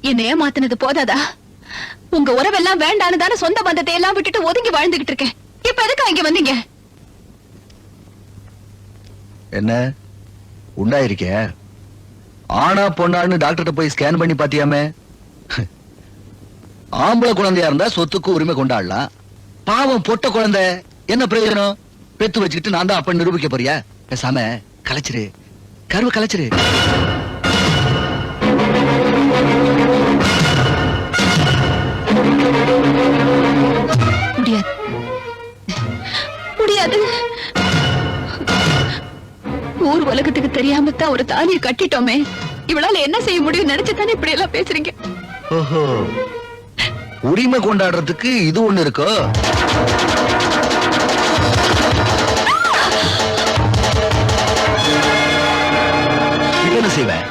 என்ன ஏமாத்தினது போதாதா? உங்க உறவெல்லாம் வேண்டான்னு தானே சொந்த பந்தத்தை எல்லாம் விட்டுட்டு ஒதுங்கி வாழ்ந்துகிட்டு இருக்கேன். இப்ப எதுக்கு இங்க வந்தீங்க? என்ன உண்டாயிருக்க? ஆனா பொண்ணான்னு டாக்டர்கிட்ட போய் ஸ்கேன் பண்ணி பாத்தியாமே? ஆம்பளை குழந்தையா இருந்தா சொத்துக்கு உரிமை கொண்டாடலாம். பாவம் பொட்ட குழந்தை, என்ன பிரயோஜனம்? பெத்து வச்சுக்கிட்டு நான் தான் அப்ப நிரூபிக்க போறியா? பேசாம கலைச்சிரு, கருவை கலைச்சிரு. முடியாது, முடியாது. ஊர் உலகத்துக்கு தெரியாம தான் ஒரு தாலியை கட்டிட்டோமே. இவளால என்ன செய்ய முடியும் நினைச்சுதானே இப்படி எல்லாம் பேசுறீங்க? ஓஹோ, உரிமை கொண்டாடுறதுக்கு இது ஒண்ணு இருக்கோ? என்ன செய்வேன்?